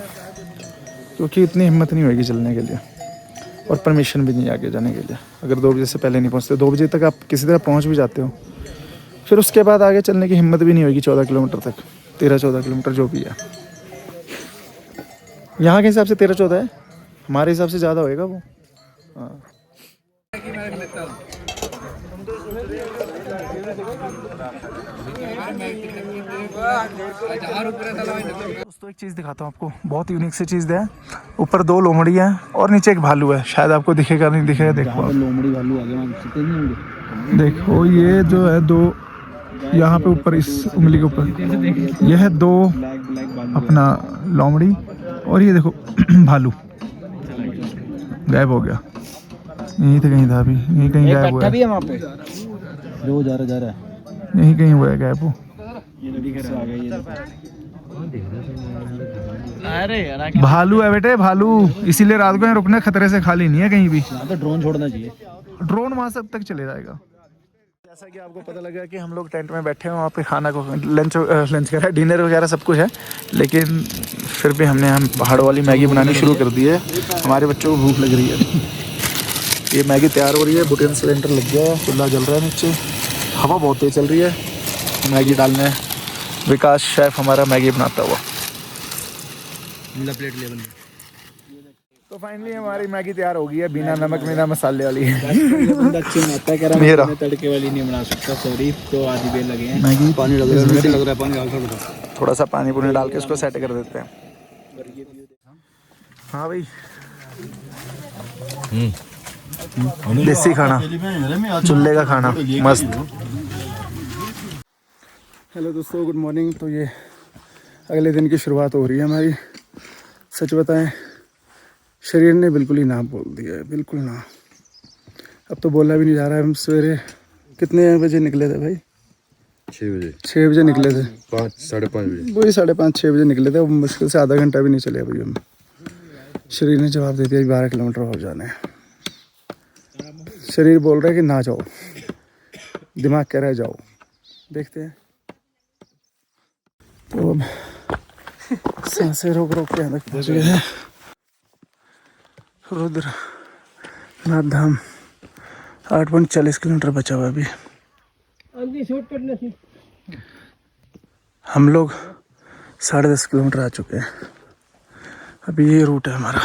क्योंकि इतनी हिम्मत नहीं होगी चलने के लिए, और परमिशन भी नहीं आगे जाने के लिए। अगर 2 बजे से पहले नहीं पहुँचते, 2 बजे तक आप किसी तरह पहुँच भी जाते हो, फिर उसके बाद आगे चलने की हिम्मत भी नहीं होगी 14 किलोमीटर तक, 13-14 किलोमीटर जो भी है। यहाँ के हिसाब से 13-14 है, हमारे हिसाब से ज़्यादा होएगा वो। हाँ दोस्तों, एक चीज़ दिखाता हूँ आपको, बहुत यूनिक सी चीज़ है। ऊपर 2 लोमड़ी हैं और नीचे एक भालू है, शायद आपको दिखेगा नहीं दिखेगा। देखो
लोमड़ी भालू आ गए,
देखो ये जो है 2 यहाँ पे ऊपर इस उंगली के ऊपर, यह है 2 अपना लोमड़ी, और ये देखो भालू गायब हो गया। यहीं तो कहीं था अभी, यहीं कहीं गायब हुआ है।
भी है वहाँ पे जो जा रहा है,
यहीं कहीं हुआ है गायब वो।
अरे यार
भालू है बेटे, भालू, इसीलिए रात को यहाँ रुकना खतरे से खाली नहीं है कहीं भी।
तो ड्रोन छोड़ना चाहिए,
ड्रोन वहाँ सब तक चले जाएगा। जैसा कि आपको पता लगा कि हम लोग टेंट में बैठे हैं, वहाँ पे खाना को लंच करा, डिनर वगैरह सब कुछ है, लेकिन फिर भी हमने हम पहाड़ों वाली मैगी बनानी शुरू कर दी है। हमारे बच्चों को भूख लग रही है। ये मैगी तैयार हो रही है, बुटेन सिलेंडर लग गया है, चूल्हा जल रहा है नीचे, हवा बहुत तेज चल रही है। मैगी डालने विकास शेफ हमारा मैगी बनाता हुआ।
प्लेट ले बनी।
तो फाइनली हमारी मैगी तैयार हो गई है, बिना नमक बिना मसाले वाली है।
बंदा अच्छी बनाता है, कह रहा मैं तड़के वाली नहीं बना सकता, सॉरी। तो आधी बेल लगे हैं,
मैगी
पानी लग रहा है, पानी डाल
थोड़ा सा पानी पुनी डाल के उसको सेट कर देते हैं। हाँ भाई, देसी खाना, चूल्हे का खाना मस्त। हेलो दोस्तों, गुड मॉर्निंग। तो ये अगले दिन की शुरुआत हो रही है हमारी। सच बताएं, शरीर ने बिल्कुल ही ना बोल दिया है, बिल्कुल ना। अब तो बोला भी नहीं जा रहा है। हम सवेरे कितने बजे निकले थे भाई? 6 बजे निकले थे,
5 साढ़े 5 बजे,
वही 5:30-6 बजे निकले थे। वो मुश्किल से आधा घंटा भी नहीं चले अभी हम। शरीर ने जवाब दे दिया 12 किलोमीटर और जाना है। शरीर बोल रहा है कि ना जाओ, दिमाग कह रहा है जाओ। देखते हैं। तो अब सांसें रोक रोक के यहाँ तक पहुँच गए हैं। रुद्रनाथ धाम 8.40 किलोमीटर बचा हुआ अभी। हम लोग 10.5 किलोमीटर आ चुके हैं। अभी ये रूट है हमारा।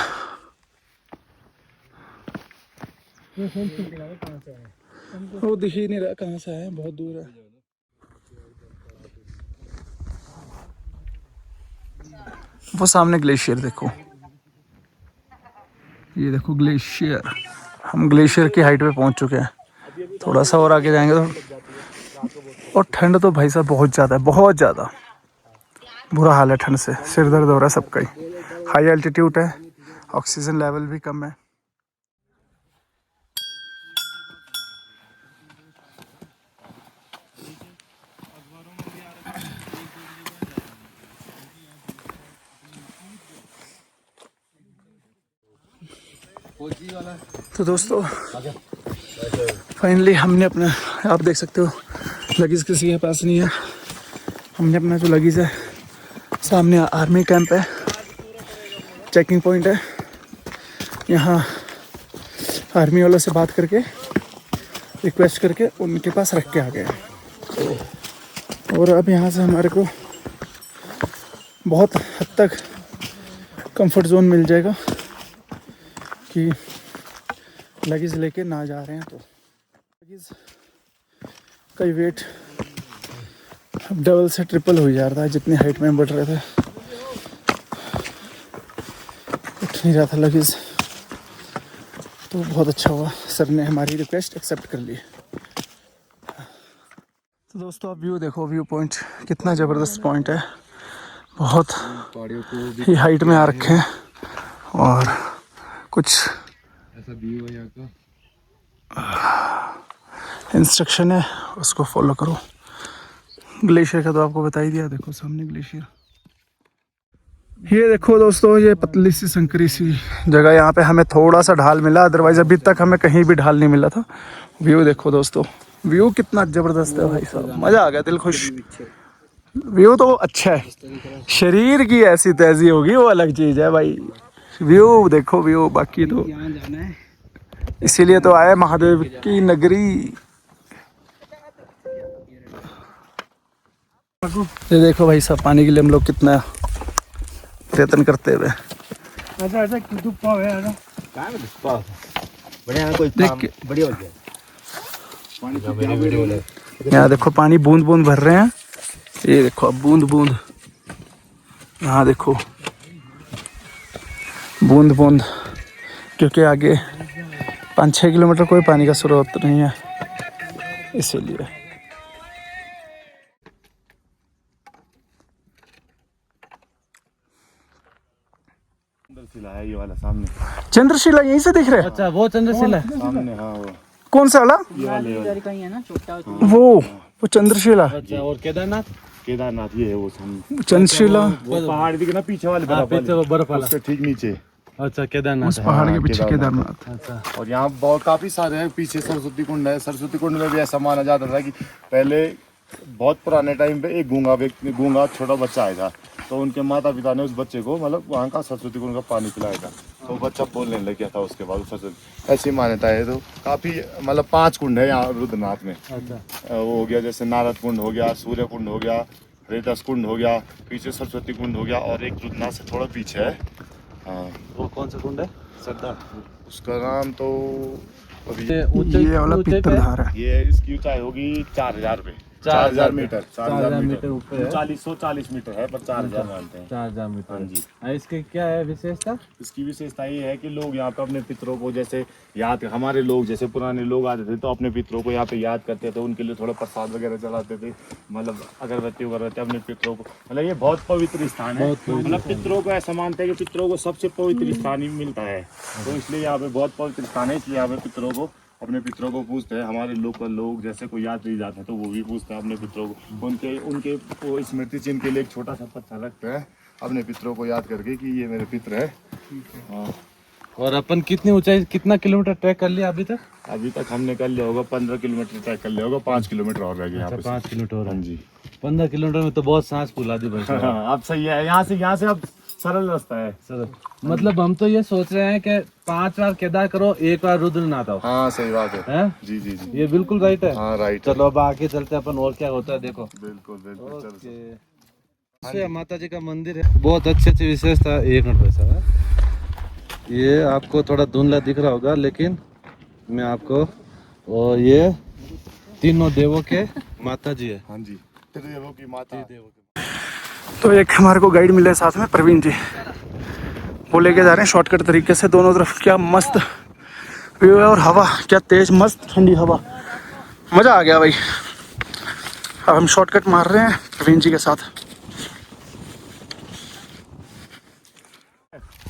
वो दिख ही नहीं रहा कहाँ से है, बहुत दूर है। वो सामने ग्लेशियर देखो, ये देखो ग्लेशियर। हम ग्लेशियर की हाइट पे पहुंच चुके हैं। थोड़ा सा और आगे जाएंगे तो, और ठंड तो भाई साहब बहुत ज़्यादा है, बहुत ज़्यादा बुरा हाल है ठंड से। सिर दर्द हो रहा है सबका ही। हाई एल्टीट्यूड है, ऑक्सीजन लेवल भी कम है। तो दोस्तों फाइनली हमने अपना, आप देख सकते हो लगेज किसी के पास नहीं है। हमने अपना जो लगेज है, सामने आर्मी कैंप है, चेकिंग पॉइंट है, यहाँ आर्मी वालों से बात करके रिक्वेस्ट करके उनके पास रख के आ गए। और अब यहाँ से हमारे को बहुत हद तक कंफर्ट जोन मिल जाएगा कि लगेज लेके ना जा रहे हैं। तो लगेज का वेट डबल से ट्रिपल हो जा रहा है, जितनी हाइट में बढ़ रहे थे। उठ नहीं रहा था लगेज। तो बहुत अच्छा हुआ, सर ने हमारी रिक्वेस्ट एक्सेप्ट कर ली। तो दोस्तों आप व्यू देखो, व्यू पॉइंट कितना ज़बरदस्त पॉइंट है, बहुत ही हाइट में आ रखे हैं और कुछ
ऐसा व्यू है यहाँ का।
इंस्ट्रक्शन है उसको फॉलो करो। ग्लेशियर का तो आपको बता ही दिया, देखो सामने ग्लेशियर। ये देखो दोस्तों, ये पतली सी संकरी सी जगह, यहाँ पे हमें थोड़ा सा ढाल मिला, अदरवाइज अभी तक हमें कहीं भी ढाल नहीं मिला था। व्यू देखो दोस्तों, व्यू कितना जबरदस्त है भाई साहब, मजा आ गया, दिल खुश। व्यू तो अच्छा है, शरीर की ऐसी तैजी होगी वो अलग चीज है भाई। व्यू देखो, व्यू बाकी तो
यहाँ जाना है।
इसीलिए तो आए महादेव की नगरी। ये देखो भाई साहब, पानी के लिए हम लोग कितना प्रयत्न करते हुए। देख के
बढ़िया हो गया।
यहाँ देखो पानी बूंद बूंद भर रहे हैं, ये देखो अब बूंद बूंद, यहाँ देखो बूंद बूंद, क्योंकि आगे 5-6 किलोमीटर कोई पानी का स्रोत नहीं है, इसीलिए।
चंद्रशिला है ये वाला सामने।
चंद्रशिला यहीं से दिख रहे हैं?
अच्छा वो चंद्रशिला है।
सामने हाँ वो
कौन सा वाला?
ये वाले
वो चंद्रशिला।
अच्छा और केदारनाथ?
केदारनाथ ये है वो सामने।
चंद्रशिला
वो पहाड़ दिखे ना पीछे वाले
बर्फ वाला।
उसके ठीक नीचे।
अच्छा केदारनाथ।
उस पहाड़ के पीछे केदारनाथ।
अच्छा
और यहाँ बहुत काफी सारे हैं, पीछे सरस्वती कुंड है। सरस्वती कुंड में भी ऐसा माना जाता था कि पहले बहुत पुराने टाइम पे एक गूंगा छोटा बच्चा आया था, तो उनके माता पिता ने उस बच्चे को मतलब वहाँ का सरस्वती कुंड का पानी पिलाया था, तो बच्चा बोलने लग गया था उसके बाद सरस्वती। ऐसी मान्यता है। तो काफी मतलब 5 कुंड है यहाँ रुद्रनाथ में।
अच्छा
वो हो गया जैसे नारद कुंड हो गया, सूर्य कुंड हो गया, हरिदास कुंड हो गया, पीछे सरस्वती कुंड हो गया, और एक रुद्रनाथ से थोड़ा पीछे है। हाँ
वो कौन सा कुंड है? सरदार।
उसका नाम तो अभी
ये वाला पित्तरधार है।
ये इसकी ऊंचाई होगी 4000 पे 4000 मीटर 4000 मीटर
ऊपर है।
40 मीटर है, पर 4000 मानते हैं।
4000 मीटर।
हाँ जी।
इसके क्या है विशेषता?
इसकी विशेषता ये है कि लोग यहाँ पे अपने पितरों को जैसे याद, हमारे लोग जैसे पुराने लोग आते थे तो अपने पितरों को यहाँ पे याद करते थे, उनके लिए थोड़ा प्रसाद वगैरह चढ़ाते थे, मतलब अगरबत्ती वगैरह अपने पितरों को। मतलब ये बहुत पवित्र स्थान है, मतलब पितरों को ऐसा मानते हैं कि पितरों को सबसे पवित्र स्थान ही मिलता है, तो इसलिए यहाँ पे बहुत पवित्र स्थान है, इसलिए यहाँ पे पितरों को अपने पितरों को पूछते हैं। हमारे लोकल लोग जैसे कोई याद नहीं जाते हैं तो वो भी पूछते हैं अपने पितरों को, उनके वो स्मृति चिन्ह के लिए एक छोटा सा पत्थर रखते हैं अपने पितरों को याद करके कि ये मेरे पितर है। हाँ।
और अपन कितनी ऊंचाई, कितना किलोमीटर ट्रैक कर लिया अभी तक?
अभी तक हमने कर लिया होगा 15 किलोमीटर ट्रैक कर लिया होगा, 5 किलोमीटर और रह गया यहाँ पे।
5 किलोमीटर और।
हाँ जी।
15 किलोमीटर में तो बहुत सांस फूला दी भाई।
हाँ, अब सही है, यहाँ से अब सरल रास्ता है।
सर मतलब हम तो ये सोच रहे हैं कि 5 बार केदार करो, 1 बार रुद्रनाथ आओ।
हाँ सही बात है।
हैं?
जी जी जी,
ये बिल्कुल राइट है।
हाँ राइट।
चलो अब आगे चलते हैं अपन, और क्या होता है देखो।
बिल्कुल बिल्कुल चलो।
ओके। माता जी का मंदिर है, बहुत अच्छी अच्छी विशेषता है। 1 मिनट पैसा है, ये आपको थोड़ा धुंधला दिख रहा होगा, लेकिन मैं आपको, और ये तीनों देवों के माता जी है।
हाँ जी, त्रिदेवों की माता।
तो एक हमारे को गाइड मिले साथ में, प्रवीण जी, वो लेके जा रहे हैं शॉर्टकट तरीके से। दोनों तरफ क्या मस्त व्यू है, और हवा क्या तेज, मस्त ठंडी हवा, मजा आ गया भाई। अब हम शॉर्टकट मार रहे हैं प्रवीण जी के साथ।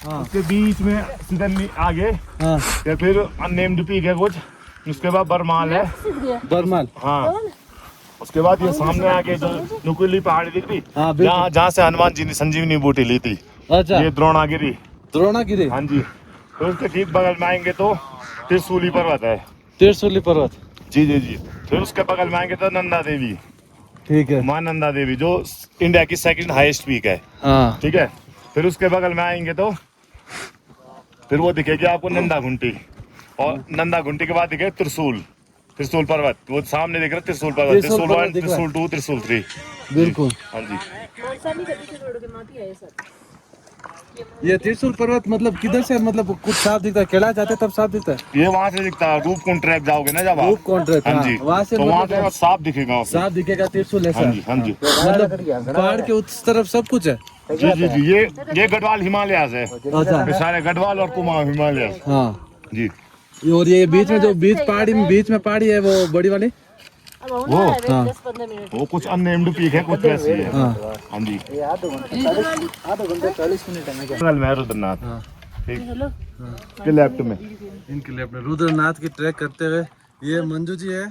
हाँ।
उसके बीच में सीधन आगे
हाँ।
या फिर अननेम्ड पीक है कुछ, उसके बाद बरमाल है।
बरमाल।
हाँ, उसके बाद ये सामने आके जो नुकीली पहाड़ी दिख रही,
हाँ, बिल्कुल।
जहाँ से हनुमान जी ने संजीवनी बूटी ली थी,
अच्छा,
ये द्रोणागिरी।
द्रोणागिरी।
हाँ जी। तो उसके ठीक बगल में आएंगे तो त्रिशूली पर्वत है।
त्रिशूली पर्वत।
जी जी जी। फिर उसके बगल में आएंगे तो नंदा देवी,
ठीक है।
माँ नंदा देवी, जो इंडिया की 2nd हाईएस्ट पीक है।
हाँ
ठीक है। फिर उसके बगल में आएंगे तो फिर वो दिखेगी आपको नंदा घुंटी, और नंदा घुंटी के बाद दिखे त्रिशूल पर्वत, वो सामने दिख रहा है त्रिशूल पर्वत, त्रिशूल 1, त्रिशूल 2, त्रिशूल 3।
बिल्कुल।
हाँ जी।
ये त्रिशूल पर्वत मतलब किधर से, मतलब कुछ साफ दिखता है? कैलाश जाते तब साफ दिखता है?
ये वहाँ से दिखता है, रूपकुंड ट्रैक जाओगे ना जब आप।
रूपकुंड ट्रैक,
हाँ जी,
वहाँ से
तो वहाँ
मतलब
से साफ दिखेगा,
साफ दिखेगा त्रिशूल ऐसा।
हाँ जी हाँ जी
मतलब पहाड़ के उस तरफ सब कुछ है।
जी जी जी। ये गढ़वाल हिमालय है,
अच्छा।
ये सारे गढ़वाल और कुमाऊं हिमालय।
हाँ
जी।
और ये बीच में जो बीच में पहाड़ी है वो बड़ी वाली,
वो वो कुछ अननेम्ड पीक है, कुछ वैसी है। हाँ जी, मैं रुद्रनाथ, ठीक, के लेफ्ट में।
इनके लिए अपने रुद्रनाथ की ट्रैक करते हुए ये मंजू जी है,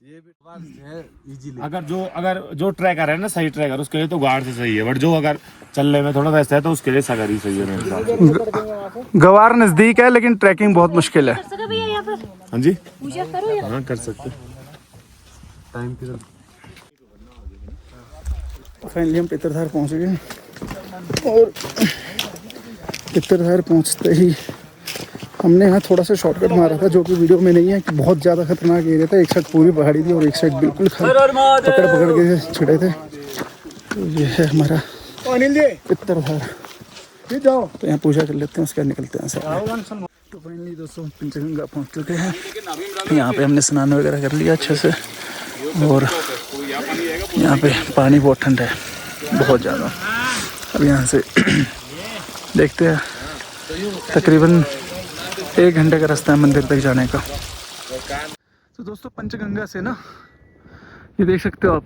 ये भी है इजीली।
अगर जो ट्रैकर है ना, सही ट्रैकर, उसके लिए तो गार्ड से सही है, बट जो अगर चलने में थोड़ा वैसा है तो उसके लिए सगर ही सही है मेरे हिसाब से।
गवार नजदीक है लेकिन ट्रैकिंग बहुत मुश्किल है।
हाँ जी, हाँ कर सकते।
टाइम की
फाइनली हम पितरधार पहुंच गए और पितरधार पहुंचते ही हमने यहाँ थोड़ा सा शॉर्टकट मारा था, जो कि वीडियो में नहीं है, कि बहुत ज़्यादा खतरनाक एरिया था। एक साइड पूरी पहाड़ी थी और एक साइड बिल्कुल पकड़ के छिड़े थे। तो ये है हमारा पितरधार। जाओ तो यहाँ पूजा कर लेते हैं, उसके बाद निकलते हैं सर। तो फाइनली दोस्तों पंचगंगा पहुँच चुके हैं। यहाँ पे हमने स्नान वगैरह कर लिया अच्छे से और यहाँ पे पानी बहुत ठंडा है, बहुत ज़्यादा। अब यहाँ से देखते हैं, तकरीबन 1 घंटे का रास्ता है मंदिर तक जाने का। तो दोस्तों पंचगंगा से ना, ये देख सकते हो आप,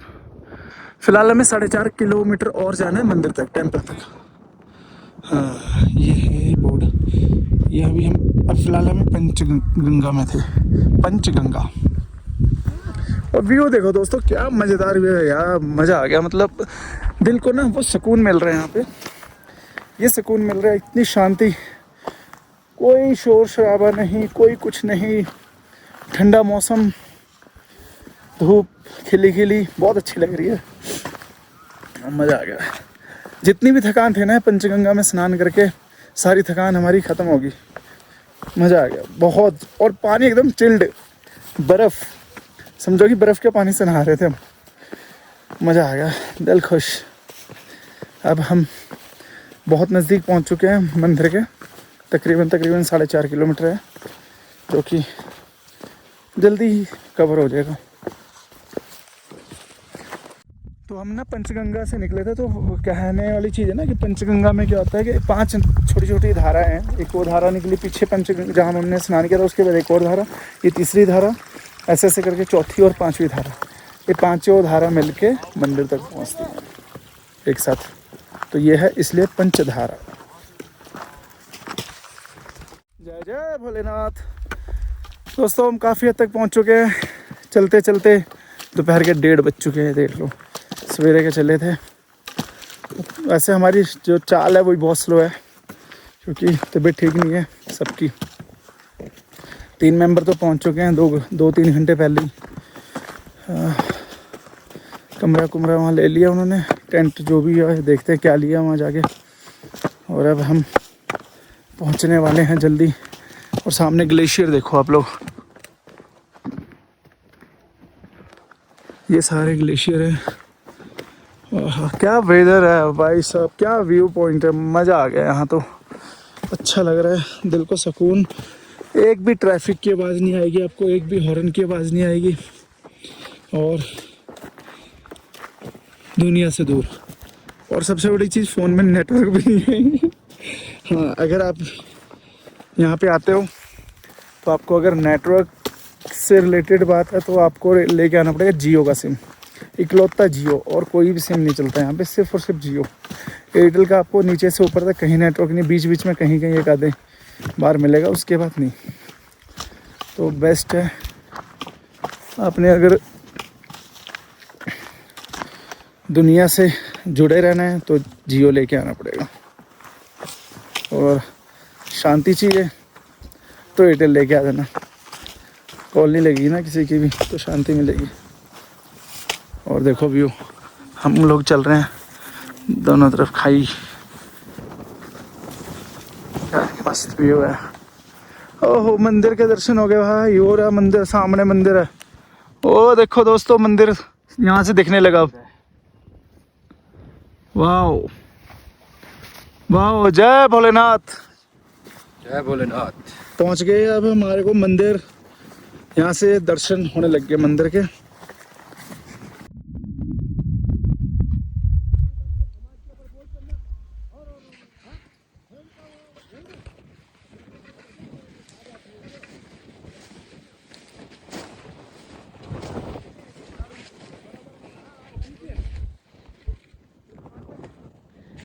फिलहाल हमें 4.5 किलोमीटर और जाना है मंदिर तक, टेम्पल तक। हाँ ये है बोर्ड। ये अभी हम अब फिलहाल हमें पंचगंगा में थे, पंचगंगा। और व्यू देखो दोस्तों, क्या मज़ेदार व्यू है यार, मज़ा आ गया। मतलब दिल को ना वो सुकून मिल रहा है यहाँ पे, ये सुकून मिल रहा है, इतनी शांति, कोई शोर शराबा नहीं, कोई कुछ नहीं, ठंडा मौसम, धूप खिली खिली, बहुत अच्छी लग रही है, मज़ा आ गया। जितनी भी थकान थे ना पंचगंगा में स्नान करके, सारी थकान हमारी ख़त्म होगी, मज़ा आ गया बहुत। और पानी एकदम चिल्ड, बर्फ़, समझो कि बर्फ़ के पानी से नहा रहे थे हम, मज़ा आ गया, दिल खुश। अब हम बहुत नज़दीक पहुंच चुके हैं मंदिर के, तकरीबन 4.5 किलोमीटर है, जो कि जल्दी ही कवर हो जाएगा। तो हम ना पंचगंगा से निकले थे, तो कहने वाली चीज़ है ना कि पंचगंगा में क्या होता है कि 5 छोटी छोटी धाराएं हैं। एक वो धारा निकली पीछे पंचगंगा जहाँ हमने स्नान किया था, उसके बाद एक और धारा, ये तीसरी धारा, ऐसे ऐसे करके चौथी और 5वीं धारा, ये 5 धारा मिलके मंदिर तक पहुँचती हैं एक साथ। तो ये है इसलिए पंचधारा। जय जय भोलेनाथ। दोस्तों हम काफ़ी हद तक पहुंच चुके हैं, चलते चलते दोपहर के 1:30 बज चुके हैं, देख लो, सवेरे के चले थे। वैसे हमारी जो चाल है वो बहुत स्लो है, क्योंकि तबीयत ठीक नहीं है सबकी। 3 मेंबर तो पहुंच चुके हैं 2-3 घंटे पहले ही। कमरा वहाँ ले लिया उन्होंने, टेंट जो भी है, देखते हैं क्या लिया वहाँ जाके। और अब हम पहुँचने वाले हैं जल्दी। और सामने ग्लेशियर देखो आप लोग, ये सारे ग्लेशियर है। क्या वेदर है भाई साहब, क्या व्यू पॉइंट है, मज़ा आ गया यहाँ तो, अच्छा लग रहा है, दिल को सुकून। एक भी ट्रैफिक की आवाज़ नहीं आएगी आपको, एक भी हॉर्न की आवाज़ नहीं आएगी, और दुनिया से दूर। और सबसे बड़ी चीज़, फ़ोन में नेटवर्क भी नहीं है। हाँ, अगर आप यहाँ पे आते हो तो आपको अगर नेटवर्क से रिलेटेड बात है तो आपको लेके आना पड़ेगा जियो का सिम, इकलौता जियो, और कोई भी सिम नहीं चलता यहाँ पे, सिर्फ और सिर्फ जियो। एयरटेल का आपको नीचे से ऊपर तक कहीं नेटवर्क नहीं, बीच बीच में कहीं कहीं एक आधे बार मिलेगा, उसके बाद नहीं। तो बेस्ट है, आपने अगर दुनिया से जुड़े रहना है तो जियो लेके आना पड़ेगा, और शांति चाहिए तो एयरटेल लेके आ जाना। कॉल नहीं लगेगी ना किसी की भी, तो शांति मिलेगी। और देखो व्यू, हम लोग चल रहे हैं, दोनों तरफ खाई, क्या मस्त व्यू है। ओहो, मंदिर के दर्शन हो गए भाई, हो रहा मंदिर, सामने मंदिर है। ओ देखो दोस्तों, मंदिर यहाँ से दिखने लगा अब। वाह वाह, जय भोलेनाथ,
जय भोलेनाथ।
पहुँच गए अब हमारे को मंदिर, यहाँ से दर्शन होने लग गए मंदिर के।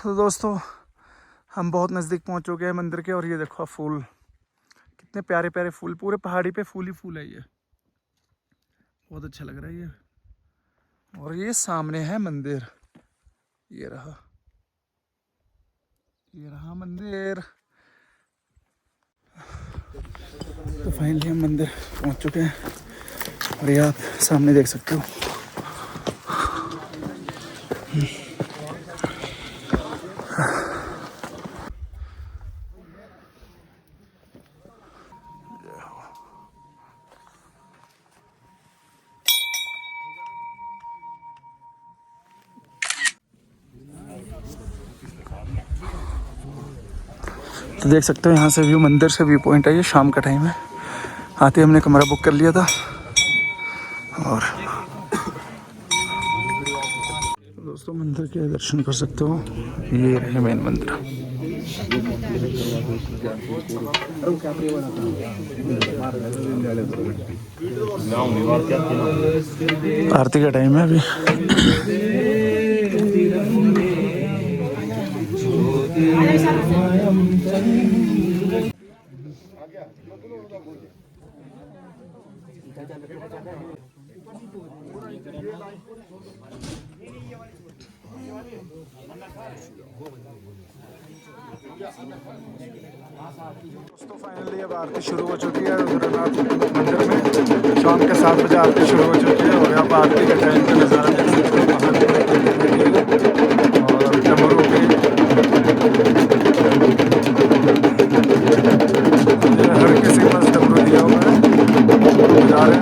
तो दोस्तों हम बहुत नज़दीक पहुंच चुके हैं मंदिर के, और ये देखो फूल, कितने प्यारे प्यारे फूल, पूरे पहाड़ी पे फूल ही फूल है, ये बहुत अच्छा लग रहा है ये। और ये सामने है मंदिर, ये रहा मंदिर। तो फाइनली हम मंदिर पहुंच चुके हैं, और ये आप सामने देख सकते हो। तो देख सकते हो यहाँ से व्यू, मंदिर से व्यू पॉइंट है। ये शाम का टाइम है, आते हमने कमरा बुक कर लिया था। और दोस्तों मंदिर के दर्शन कर सकते हो, ये रहे मेन मंदिर। आरती का टाइम है अभी। दोस्तों फाइनली अब आरती शुरू हो चुकी है रुद्रनाथ मंदिर में। शाम के 7 बजे आरती शुरू हो चुकी है, और यहाँ पर आरती के टाइम का नज़ारा देख सकते हो। और डमरू के हर किसी के पास डमरू दिया हुआ है, जा रहे हैं।